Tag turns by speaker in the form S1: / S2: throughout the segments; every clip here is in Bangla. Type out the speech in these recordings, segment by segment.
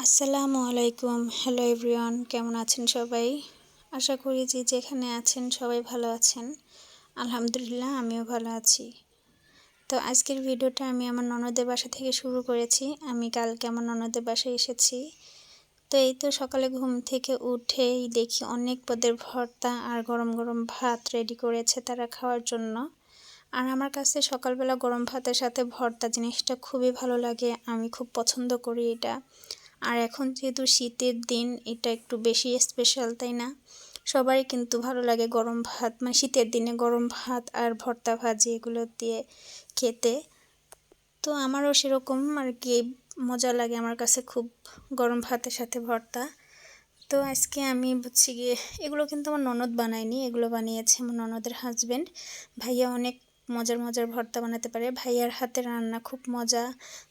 S1: আসসালামু আলাইকুম। হ্যালো এভরিওয়ান, কেমন আছেন সবাই? আশা করি যে যেখানে আছেন সবাই ভালো আছেন। আলহামদুলিল্লাহ, আমিও ভালো আছি। তো আজকের ভিডিওটা আমি আমার ননদের বাসা থেকে শুরু করেছি। আমি কালকে আমার ননদের বাসায় এসেছি। তো এই তো সকালে ঘুম থেকে উঠেই দেখি অনেক পদের ভর্তা আর গরম গরম ভাত রেডি করেছে তারা খাওয়ার জন্য। আর আমার কাছে সকালবেলা গরম ভাতের সাথে ভর্তা জিনিসটা খুবই ভালো লাগে, আমি খুব পছন্দ করি এটা। আর এখন যেহেতু শীতের দিন, এটা একটু বেশি স্পেশাল, তাই না? সবারই কিন্তু ভালো লাগে গরম ভাত, মানে শীতের দিনে গরম ভাত আর ভর্তা ভাজি এগুলো দিয়ে খেতে। তো আমারও সেরকম আর কি মজা লাগে আমার কাছে খুব, গরম ভাতের সাথে ভর্তা। তো আজকে আমি বুঝছি গিয়ে এগুলো কিন্তু আমার ননদ বানায়নি, এগুলো বানিয়েছে আমার ননদের হাজবেন্ড। ভাইয়া অনেক মজার মজার ভর্তা বানাতে পারে, ভাইয়ার হাতের রান্না খুব মজা।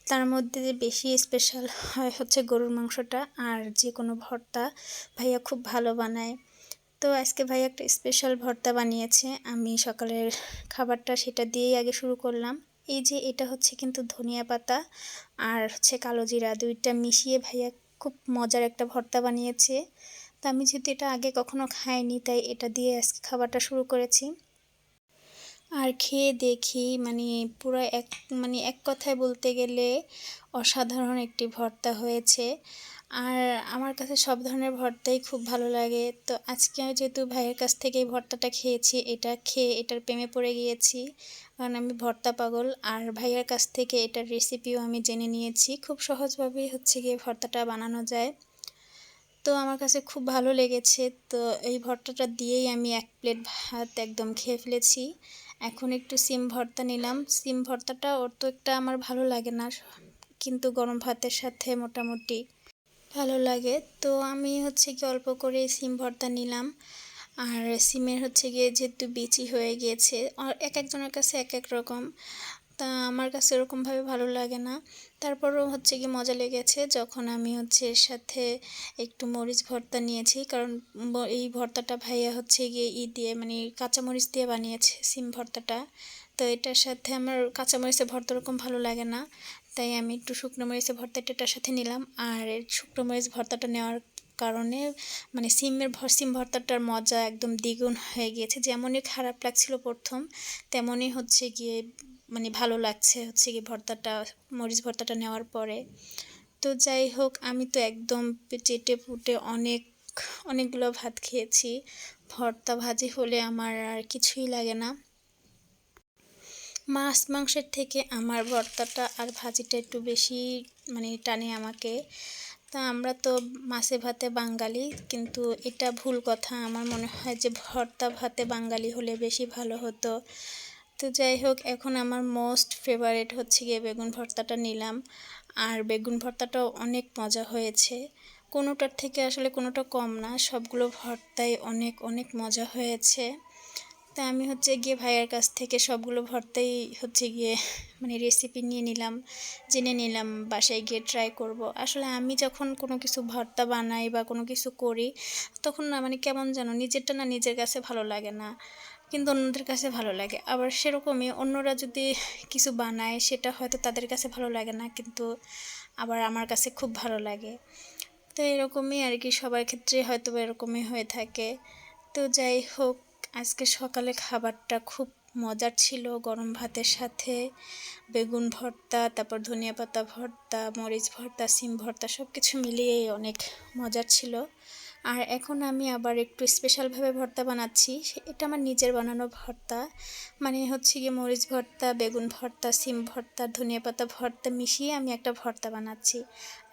S1: তার মধ্যে যে বেশি স্পেশাল হয় হচ্ছে গরুর মাংসটা, আর যে কোনো ভর্তা ভাইয়া খুব ভালো বানায়। তো আজকে ভাইয়া একটা স্পেশাল ভর্তা বানিয়েছে, আমি সকালের খাবারটা সেটা দিয়েই আগে শুরু করলাম। এই যে এটা হচ্ছে কিন্তু ধনিয়া পাতা আর হচ্ছে কালো জিরা দুইটা মিশিয়ে ভাইয়া খুব মজার একটা ভর্তা বানিয়েছে। তো আমি যেহেতু এটা আগে কখনো খাইনি, তাই এটা দিয়ে আজকে খাবারটা শুরু করেছি। আর খেয়ে দেখি পুরো এক কথায় বলতে গেলে অসাধারণ একটি ভর্তা হয়েছে। আর আমার কাছে সব ধরনের ভর্তাই খুব ভালো লাগে। তো আজকে আমি যেহেতু ভাইয়ের কাছ থেকে এই ভর্তাটা খেয়েছি, এটা খেয়ে এটার প্রেমে পড়ে গিয়েছি, কারণ আমি ভর্তা পাগল। আর ভাইয়ের কাছ থেকে এটার রেসিপিও আমি জেনে নিয়েছি, খুব সহজভাবেই হচ্ছে গিয়ে ভর্তাটা বানানো যায়। তো আমার কাছে খুব ভালো লেগেছে। তো এই ভর্তাটা দিয়েই আমি এক প্লেট ভাত একদম খেয়ে ফেলেছি। এখন একটু সিম ভর্তা নিলাম। সিম ভর্তাটা ওর তো একটা আমার ভালো লাগে না, কিন্তু গরম ভাতের সাথে মোটামুটি ভালো লাগে। তো আমি হচ্ছে কি অল্প করে সিম ভর্তা নিলাম। আর সিমের হচ্ছে গিয়ে যেহেতু বিচি হয়ে গিয়েছে, আর এক একজনের কাছে এক এক রকম, তা আমার কাছে এরকমভাবে ভালো লাগে না। তারপরও হচ্ছে কি মজা লেগেছে যখন আমি হচ্ছে এর সাথে একটু মরিচ ভর্তা নিয়েছি, কারণ এই ভর্তাটা ভাইয়া হচ্ছে গিয়ে দিয়ে কাঁচামরিচ দিয়ে বানিয়েছে সিম ভর্তাটা। তো এটার সাথে আমার কাঁচামরিচের ভর্তা ওরকম ভালো লাগে না, তাই আমি একটু শুকনো মরিচের ভর্তাটা এটার সাথে নিলাম। আর শুকনো মরিচ ভর্তাটা নেওয়ার কারণে সিম ভর্তাটার মজা একদম দ্বিগুণ হয়ে গিয়েছে। যেমনই খারাপ লাগছিল প্রথম, তেমনই হচ্ছে গিয়ে ভালো লাগছে হচ্ছে গিয়ে মরিচ ভর্তাটা নেওয়ার পরে। তো যাই হোক, আমি তো একদম চেটে পুটে অনেকগুলো ভাত খেয়েছি। ভর্তা ভাজি হলে আমার আর কিছুই লাগে না। মাছ মাংসের থেকে আমার ভর্তাটা আর ভাজিটা একটু বেশি টানে আমাকে। তা আমরা তো মাছে ভাতে বাঙালি, কিন্তু এটা ভুল কথা। আমার মনে হয় যে ভর্তা ভাতে বাঙালি হলে বেশি ভালো হতো। তো যাই হোক, এখন আমার মোস্ট ফেভারিট হচ্ছে গিয়ে বেগুন ভর্তাটা নিলাম। আর বেগুন ভর্তাটাও অনেক মজা হয়েছে, কোনোটার থেকে আসলে কোনোটা কম না, সবগুলো ভর্তাই অনেক অনেক মজা হয়েছে। তা আমি হচ্ছে গিয়ে ভাইয়ের কাছ থেকে সবগুলো ভর্তাই হচ্ছে গিয়ে রেসিপি নিয়ে নিলাম, জেনে নিলাম, বাসায় গিয়ে ট্রাই করব। আসলে আমি যখন কোনো কিছু ভর্তা বানাই বা কোনো কিছু করি, তখন না কেমন যেন নিজেরটা না নিজের কাছে ভালো লাগে না, কিন্তু অন্যদের কাছে ভালো লাগে। আবার সেরকমই অন্যরা যদি কিছু বানায়, সেটা হয়তো তাদের কাছে ভালো লাগে না, কিন্তু আবার আমার কাছে খুব ভালো লাগে। তো এরকমই আর কি, সবার ক্ষেত্রে হয়তো এরকমই হয়ে থাকে। তো যাই হোক, আজকে সকালে খাবারটা খুব মজার ছিল, গরম ভাতের সাথে বেগুন ভর্তা, তারপর ধনিয়া পাতা ভর্তা, মরিচ ভর্তা, সিম ভর্তা, সব কিছু মিলিয়েই অনেক মজার ছিল। আর এখন আমি আবার একটু স্পেশালভাবে ভর্তা বানাচ্ছি, এটা আমার নিজের বানানো ভর্তা। হচ্ছে গিয়ে মরিচ ভর্তা, বেগুন ভর্তা, সিম ভর্তা, ধনিয়া পাতা ভর্তা মিশিয়ে আমি একটা ভর্তা বানাচ্ছি।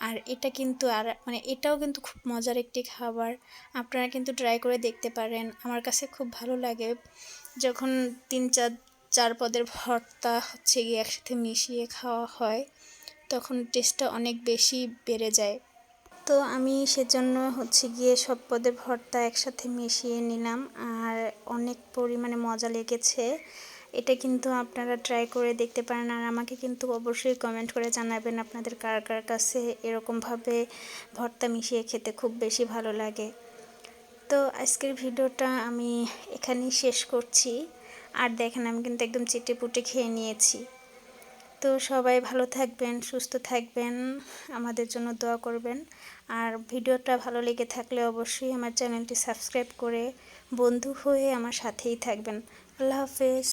S1: আর এটা কিন্তু এটাও কিন্তু খুব মজার একটি খাবার, আপনারা কিন্তু ট্রাই করে দেখতে পারেন। আমার কাছে খুব ভালো লাগে যখন 3-4 পদের ভর্তা হচ্ছে গিয়ে একসাথে মিশিয়ে খাওয়া হয়, তখন টেস্টটা অনেক বেশি বেড়ে যায়। তো আমি সেজন্য হচ্ছে গিয়ে সব পদের ভর্তা একসাথে মিশিয়ে নিলাম, আর অনেক পরিমাণে মজা লেগেছে। এটা কিন্তু আপনারা ট্রাই করে দেখতে পারেন, আর আমাকে কিন্তু অবশ্যই কমেন্ট করে জানাবেন আপনাদের কার কার কাছে এরকমভাবে ভর্তা মিশিয়ে খেতে খুব বেশি ভালো লাগে। তো আজকের ভিডিওটা আমি এখানেই শেষ করছি। আর দেখেন, আমি কিন্তু একদম চেটে পুটে খেয়ে নিয়েছি। তো সবাই ভালো থাকবেন, সুস্থ থাকবেন, আমাদের জন্য দোয়া করবেন। আর ভিডিওটা ভালো লেগে থাকলে অবশ্যই আমার চ্যানেলটি সাবস্ক্রাইব করে বন্ধু হয়ে আমার সাথেই থাকবেন। আল্লাহ হাফেজ।